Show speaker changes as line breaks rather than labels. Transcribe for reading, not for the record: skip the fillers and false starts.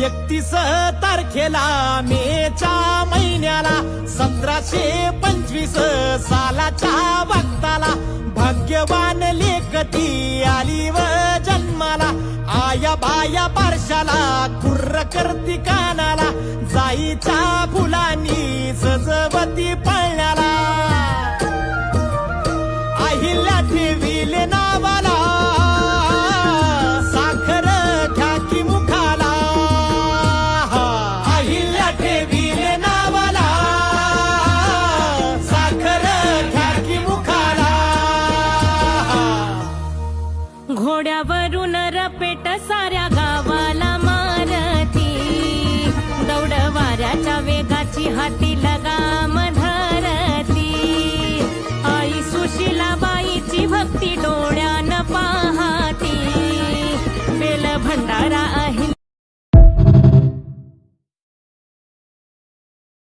31 तारखेला मेच्या महिन्याला 1725 सालाच्या वक्ताला भाग्यवान लेकती आली व जन्माला आया बाया पारशाला कुर्र करती कानाला जाईच्या फुलांनी सजवती पळण्याला अहिल्या ठेविले नावाला साखर घ्या की मुखाला अहिल्या ठेविले नावाला साखर घ्या की मुखाला
घोड्यावरून रपेट साऱ्या गावाला मारती दौड वाऱ्याच्या वेगाची हाती लगाम धरती आई सुशीलाबाईची भक्ती डोळ्यानं पाहती बेल भंडारा